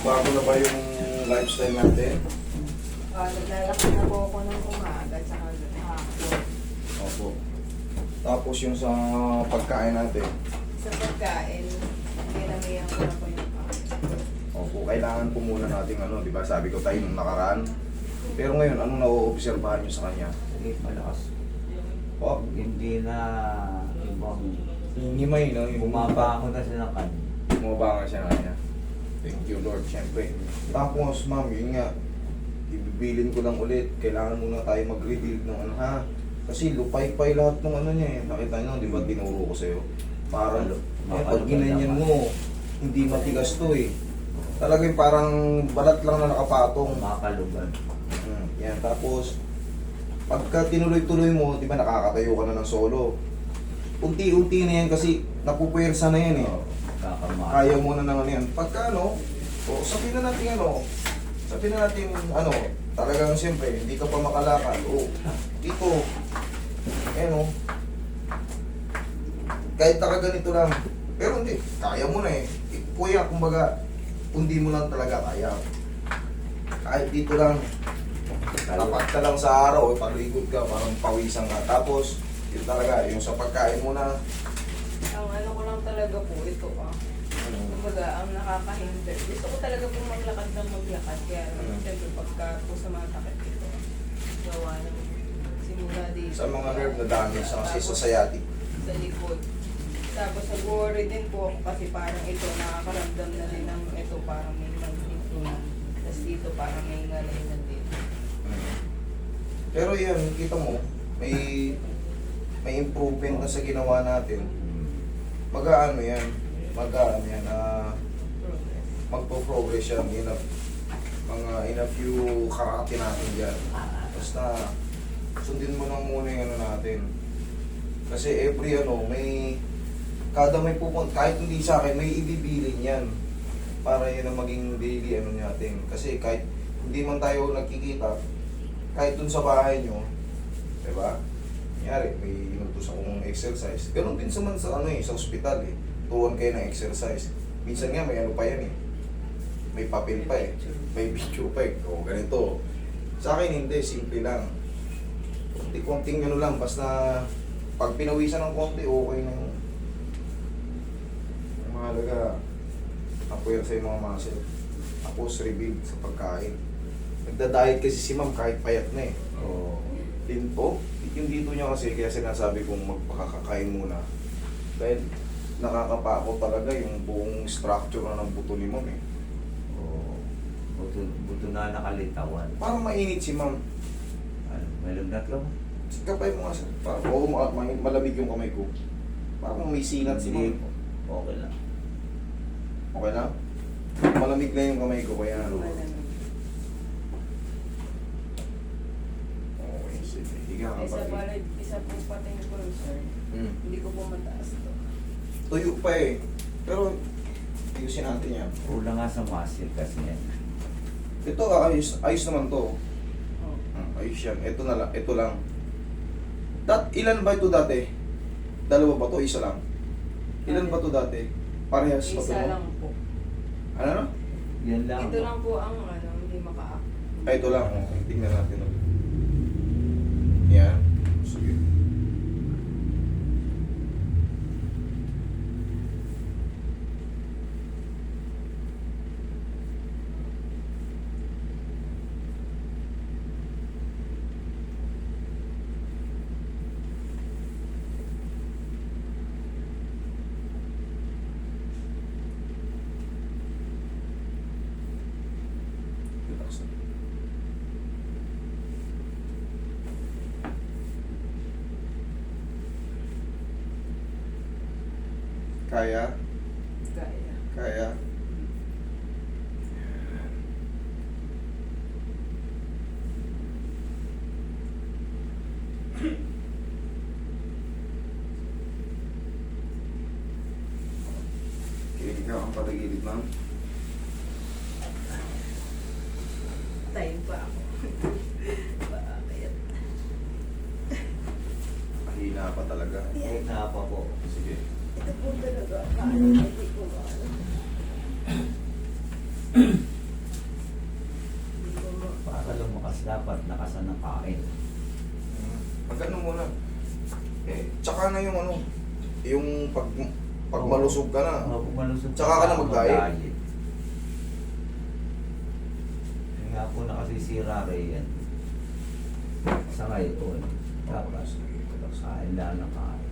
Bago na ba yung lifestyle natin? Naglalakad na po ako ng umaga at saka hapon. Opo. Tapos yung sa pagkain natin. Sa pagkain, pinamihan ko na po yung kain. Opo, kailangan po muna natin ano, di ba? Sabi ko tayo nung nakaraan. Pero ngayon, anong na-oobserbahan nyo sa kanya? Hindi malakas. Oh, Hindi na ibang hingimay, no? Yung bumabangon na siya ng kan. Bumabangon siya na niya. Thank you, Lord, syempre. Tapos, ma'am, yun nga, ibibilin ko lang ulit. Kailangan muna tayo mag-rebuild ng ano, ha? Kasi lupay-pay lahat ng ano niya eh. Nakita nyo, di ba, tinuro ko sa'yo? Parang, pag ginanyan mo, hindi matigas to eh. Talagang parang balat lang na nakapatong. Makalugan. Yan, tapos, pagka tinuloy-tuloy mo, di ba, nakakatayo ka na ng solo. Unti-unti na yan kasi napupuwersa na yan eh. Kakama. Kaya mo na ng ano yan. Pagka ano, o sabihin na natin ano, sabihin na natin ano, talagang siyempre, hindi ka pa makalakad. O, dito, ano, kahit nakaganito lang. Pero hindi, kaya mo na eh. Kuya, kumbaga, hindi mo lang talaga kaya. Kahit dito lang, tapat ka lang sa araw, paligod ka, parang pawisan ka. Tapos, yun talaga, yung sa pagkain mo na, Ang ano ko lang talaga po, ito kumbaga, ang nakakahinder. Gusto ko talaga po maglakad ng maglakad. Kaya, siyempre, pagka po sa mga takot ito, gawa ng simula dito. sa mga nerve na damage kasi sa sciatic. Sa likod. Tapos, nag-worry din po ako kasi parang ito, nakakaramdam na din ng ito, parang may mag-improve. Tapos dito, parang may ngalay na din. Pero yan, kita mo, may improvement na sa ginawa natin. Mag-aano yan, magpo-progress yan in a few kakati natin dyan. Basta, sundin mo lang muna yung ano natin. Kasi every kada may pupunta, kahit hindi sa akin, may ibibilin yan. Para yun ang maging daily ano natin. Kasi kahit hindi man tayo nagkikita, kahit dun sa bahay nyo, diba? Kunyari, may inutos akong exercise. Ganon din sa sa ospital eh. Turuan kayo ng exercise. Minsan nga may ano pa yan eh. May papel pa eh. May video pa eh. O ganito. Sa akin hindi, simple lang. Konting ano lang, basta pag pinawisan ng konti, okay na yun. Ang mahalaga, apoyan sa mga muscle. Tapos rebuild sa pagkain. Nagda-diet kasi si ma'am kahit payat na eh. Oo. Tinto, yung dito niya kasi, kaya sinasabi kong magpakakain muna. Dahil nakakapako talaga yung buong structure na ng buto ni ma'am eh. Oo. Buto na nakalitawan. Parang mainit si ma'am. Ano, may lagnat lang. Kapay mo nga sir. Parang malamig yung kamay ko. Parang may sinat si ma'am. Okay lang. Okay lang? Malamig na yung kamay ko, kaya ano. Malamig. Okay, sige. Higa ka pa. Isa po pating ko, sir. Hindi ko po mataas to. Tuyo pa eh. Pero, ayusin natin yan. Kulang nga sa muscle kasi yan. Ito, ayos naman to. Oh. Ayos yan. Ito na lang. Ito lang. Ilan ba ito dati? Dalawa ba to? Isa lang. Ilan ba to dati? Parehas pa to? Isa lang po. Ano? Yan lang. Ito lang po ang hindi maka-up. Ay, ito lang. Tingnan natin. Yan. Sige. Relax na. Kaya? Gaya. Kaya? Kinig ka ang patagilid, ma'am. Time pa ako. Bakit? Mahina pa talaga. Ay, napa po. Sige. Ito po talaga. Paano hindi ko maano? dapat nakasan ng kain. Pag ano muna. Tsaka na yung ano, yung pag malusog ka na. Kung malusog Tsaka ka na mag-diet. Kaya nga po nakasisira rin yan. Sa ngayon, dapat kain lang ng kain.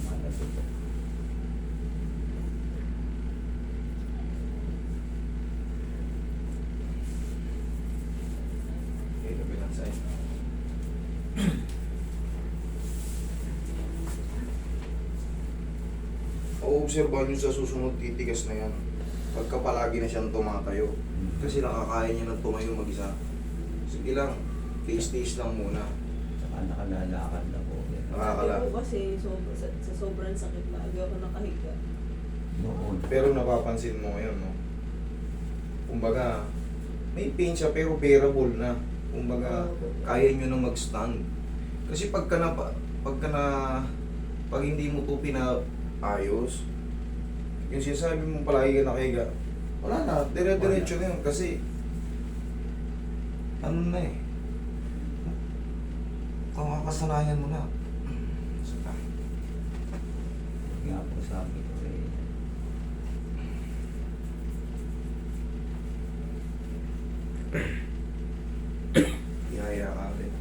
Malasog. Okay, kabilang side. O-obserbahan nyo sa susunod, titigas na yan. Pagka palagi na siyang tumatayo. Kasi nakakaya niya ng tumayo mag-isa. Sige lang, taste lang muna. Saka nakalalakad na po. Nakakala. Sabi ko kasi sa sobrang sakit na agaw ako nakahiga. Noon. Pero napapansin mo ngayon, no? Kumbaga, may pain siya pero bearable na. Kumbaga, kaya nyo na mag-stand. Kasi pag hindi mo ito pinaayos, yung sinasabi mo palagi ka nakahiga, wala na, dire-diretso na yun. Kasi, ano na eh, kakasanayan mo na. Saka, Kaya po sabi ko eh. ihaya ka rin.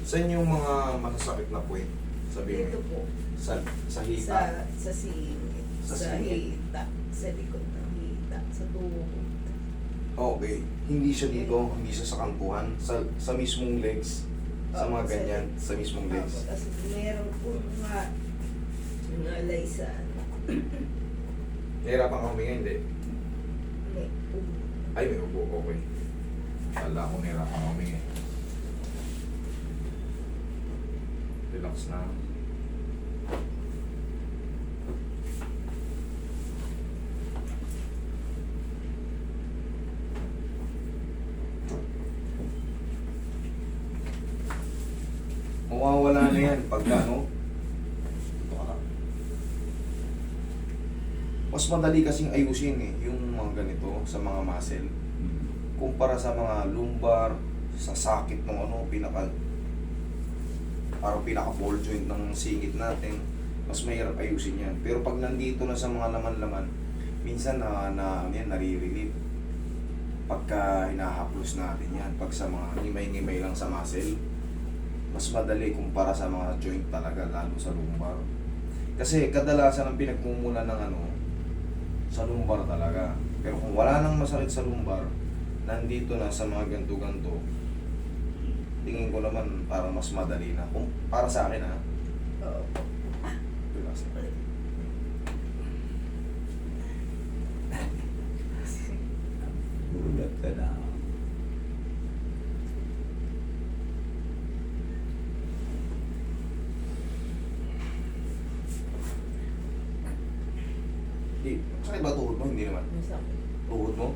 Saan yung mga masasakit na puwet? Sabihin Dito mo. po. Sa hita. Sa singit. Sa Sa singit. hita. Sa likod ng hita. Sa tuhod. Okay. Hindi siya dito, hindi siya sa kantuhan. Sa mismong legs. Sa mga Sa ganyan. legs. Sa mismong legs. Tapos meron po mga laysa. Nahirapan ka huminga, hindi? May ubo. Ay, may ubo. Okay. Kala ko nahirapan ka huminga. Relax na. Mawawala na yan pagka ano. Ito ka lang. Mas madali kasing ayusin eh, yung mga ganito sa mga muscle. Kumpara sa mga lumbar, sa sakit ng ano, parang pinaka-ball joint ng singit natin, mas mahirap ayusin yan. Pero pag nandito na sa mga laman-laman, minsan yan, nare-relieve. Pagka hinahaplos natin yan, pag sa mga ngimay-ngimay lang sa muscle, mas madali kumpara sa mga joint talaga, lalo sa lumbar. Kasi kadalasan ang pinagmumula ng ano, sa lumbar talaga. Pero kung wala nang masakit sa lumbar, nandito na sa mga ganto-ganto, tingin ko naman parang mas madali na. Kung para sa akin ha. Oo. Relax na. Gulat ka na. Di, sakit ba tuhod mo? Hindi naman. Masakit. Tuhod mo?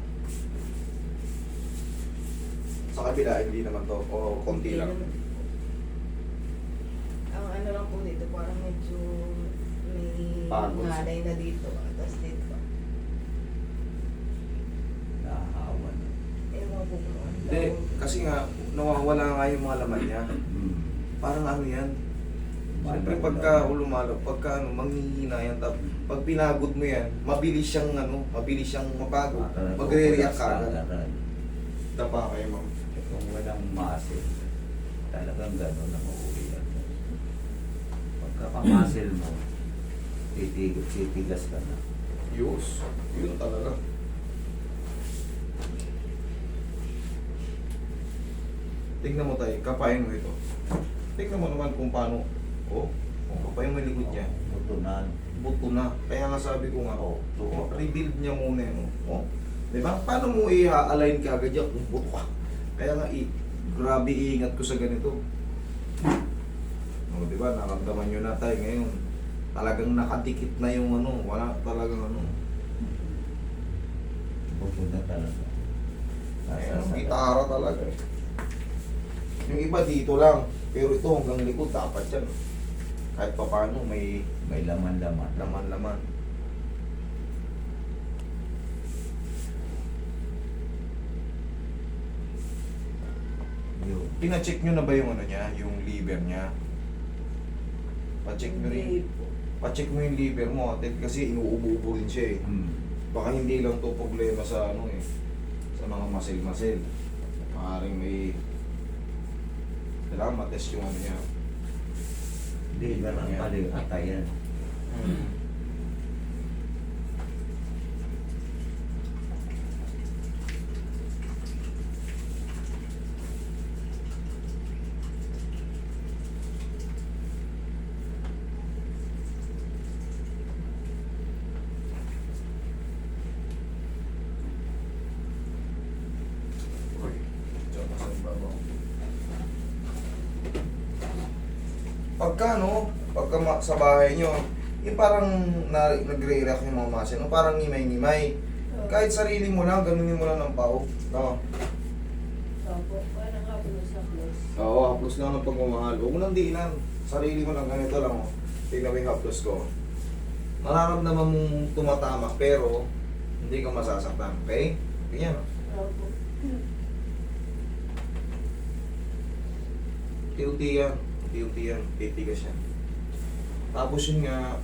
Sa kabila, hindi naman to. O konti lang. Ang ano lang po dito, parang medyo may Pagod siya. ngalay na dito. Tapos dito. Nahahawa na. Ewan ko kung ano. Hindi, kasi nga, nawawala nga yung mga laman niya. Parang ano yan. Siyempre pagka lumalo, pagka ano, manghihina yan. Tapos pag pinagod mo yan, mabilis siyang mapagod. Magre-react ka agad. Dapa kayo, ma'am. Kung walang muscle, talagang gano'n ang uuwi yan. Pagka-muscle mo, titigas ka na. Yun talaga. Tignan mo tayo, kapayin mo ito. Tignan mo naman kung paano. Kapayin mo yung likod niya. Butunan. Buto na. Kaya nga sabi ko nga, rebuild niya muna yun. Diba? Paano mo i-align ka agad yan kung buto ka? Kaya nga, grabe iingat ko sa ganito. Diba? Naramdaman nyo na tayo ngayon. Talagang nakadikit na yung ano. Wala talagang ano. Butunan talaga. Ayan, gitara talaga eh. Yung iba dito lang. Pero ito hanggang likod, dapat yan. Kahit pa paano, may May laman-laman. laman-laman. Pina-check nyo na ba yung ano niya, yung liver niya? Pa-check nyo rin. Hindi po. Pa-check mo yung liver mo, ate, kasi inuubo-ubo rin siya eh. Baka hindi lang to problema sa ano eh, sa mga muscle-muscle. Maaaring may kailangan matest yung ano niya. Hindi, ganun pala yung atay yan. Uy, tsaka sa babaw. Sa bahay nyo, yung parang nagre-react yung mga muscle, no? Parang ngimay-ngimay. Kahit sarili mo lang, ganunin mo lang ng pao. No? Opo, parang haplos-haplos. Oo, haplos lang ng pagmamahal. Huwag mo nang diinan. Sarili mo lang, ganito lang. Oh. Tingnan mo yung haplos ko. Nararamdaman mong tumatama, pero hindi ka masasaktan. Okay? Ganyan. Opo. Unti-unti yan. Unti-unti yan. Titigas yan. Tapos yun nga,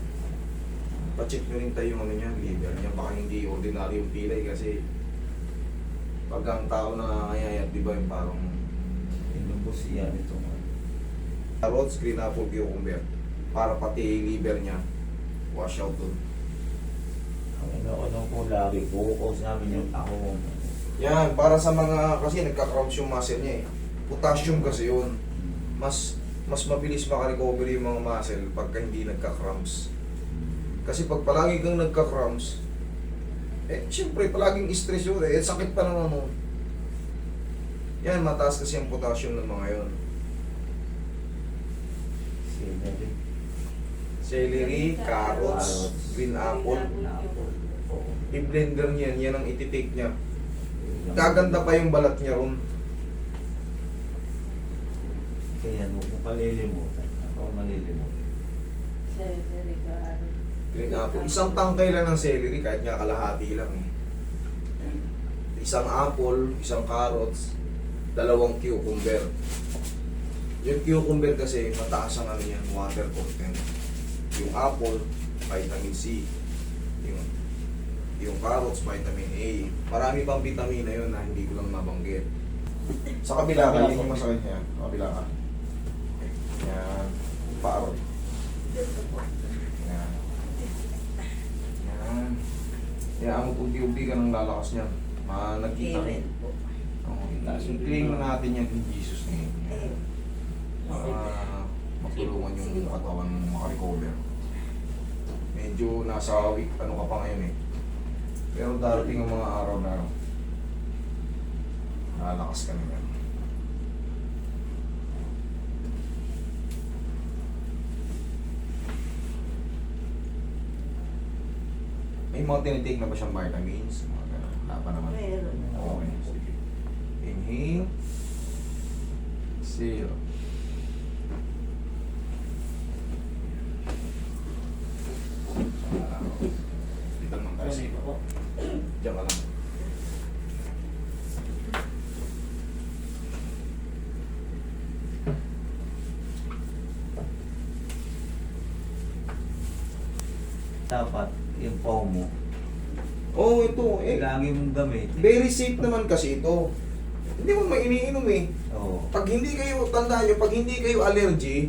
pa-check nyo rin tayo yung ano niya, liver niya. Baka hindi ordinary yung pilay kasi pag ang tao na nangangayayat, di ba yung parang Inubos yan itong carrots, green apple, cucumber. Para pati yung liver niya, wash out dun. ang ano ko lagi, focus namin yung ako. Yan, para sa mga, kasi nagka-cramps yung muscle niya eh. Potassium kasi yun. Mas mabilis makarecover yung mga muscle pagka hindi nagka-cramps. Kasi pag palagi kang nagka-cramps, siyempre palaging stress yun sakit pa naman mo. Yan, mataas kasi ang potassium ng mga yun. Scenery. Celery, carrots, green apple. I-blender niyan, yan ang ititake niya. Gaganda pa yung balat niya ron. Kaya mo kung palilimutan. Ako malilimutan. Green apple. Isang tangkay lang ng celery, kahit nga kalahati lang eh. Isang apple, isang carrots, 2 cucumber. Yung cucumber kasi mataas ang ano yan, water content. Yung apple, vitamin C. Yung carrots, vitamin A. Marami pang vitamina yun na hindi ko lang mabanggit. Sa kabila ka, yun yung masakit niya. Sa kabila ka. Yan. Paro. Yan. Yan. Yan, ang unti-unti ka ng lalakas niyan. Nagkita ka. Claim na natin yan in Jesus name. Matulungan yung katawan mo makarecover. Medyo nasa week, ano ka pa ngayon eh. Pero darating ang mga araw na lalakas ka naman. May mga tinitake na ba siyang vitamins? Mga ganun. Wala pa naman. Meron. Okay, sige. Inhale. Exhale. Dito naman tayo sa iba. Diyan ka lang. Dapat yung pao mo, Oh, ito. lagi mong gamit. Very safe naman kasi ito. Hindi mo mainiinom eh. Oo. Pag hindi kayo, tandaan nyo, pag hindi kayo allergy,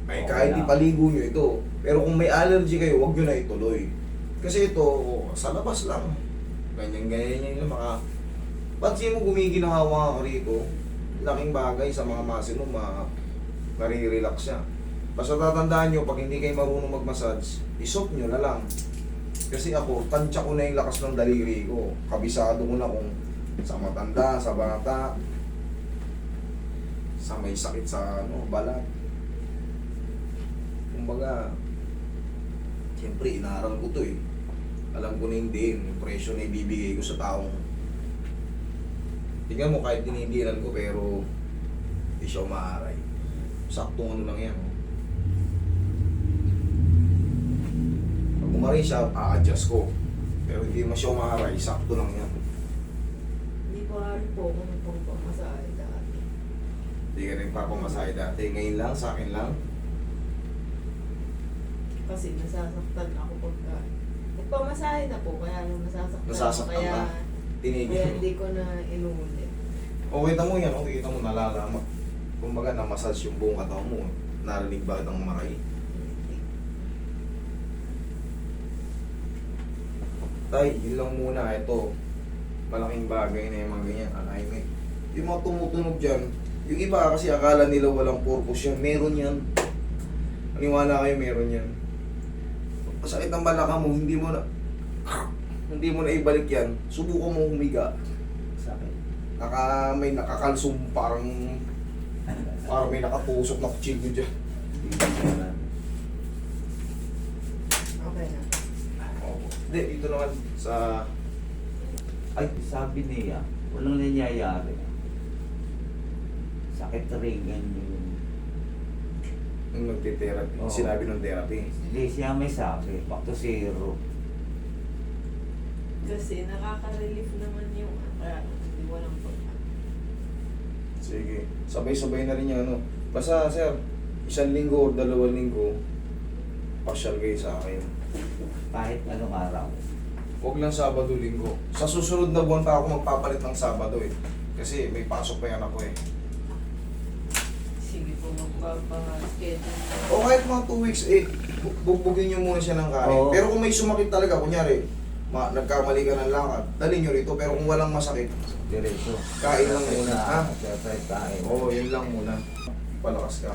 ay Okay kahit lang. ipaligo nyo ito. Pero kung may allergy kayo, huwag nyo na ituloy. Kasi ito, sa labas lang. Ganyan-ganyan yung mga... Pansin mo gumiginahawa ka rito, laking bagay sa mga muscle mo, nare-relax siya. Basta tatandaan nyo, pag hindi kayo marunong mag-massage, isop nyo na lang. Kasi ako, tansya ko na yung lakas ng daliri ko. Kabisado ko na kung sa matanda, sa bata, sa may sakit sa balat. Kumbaga, siyempre inaaral ko to eh. Alam ko na hindi, yung presyo na ibibigay ko sa taong. Tingnan mo kahit dinidilan ko pero hindi siya umaaray. Saktong ano lang yan. Pag umaray siya, a-adjust ko. Pero hindi mo siya umaaray, sakto lang yan. Hindi ko alam po kung pagpamasahe dati. Hindi ka rin papamasahe dati. Ngayon lang, sa akin lang. Kasi nasasaktan ako pagka nagpamasahe na po, kaya nung nasasaktan, Nasasaktan kaya, ka. Tinigil kaya mo. hindi ko na inuulit. O kita mo yan, o kita mo, nalalaman. Kumbaga, na-massage yung buong katawan mo. Narinig ba ng maray? Tay, yun lang muna. Ito, malaking bagay na yung mga ganyan. Alignment. Yung mga tumutunog dyan, yung iba kasi akala nila walang purpose yan. Meron yan. Maniwala kayo, meron yan. Masakit ang balaka mo, hindi mo na ibalik yan. Subukan mo humiga. Sakit. May nakakalsum, parang may nakatusok na kutsilyo dyan. Hindi ko na. Okay na. Hindi, dito naman sa... Ay, sabi niya, walang nangyayari. Sakit rin ganyan. Nung nagte-therapy, Oo. sinabi ng therapy. Hindi siya may sabi, back to zero. Kasi nakaka-relief naman yung kaya hindi walang pag. Sige, sabay-sabay na rin yung ano. Basta sir, 1 linggo o 2 linggo, pasyal kayo sa akin. Kahit anong araw. Huwag lang Sabado, Linggo. Sa susunod na buwan pa ako magpapalit ng Sabado eh. Kasi may pasok pa yan ako eh. Sige po, magpapa-schedule. O kahit mga 2 weeks eh, bugbugin nyo muna siya ng kain. Oo. Pero kung may sumakit talaga, kunyari, nagkamali ka ng lakad, dalhin nyo rito. Pero kung walang masakit, Diretso. Kain lang muna, ha? Exercise kain. oo, yun lang muna. Palakas ka.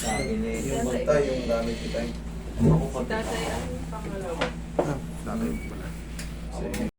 Sabi niya, Yung bantay, yung gamit kita. ako Si tatay ang pangalawa. Tatay mo pala. Sige.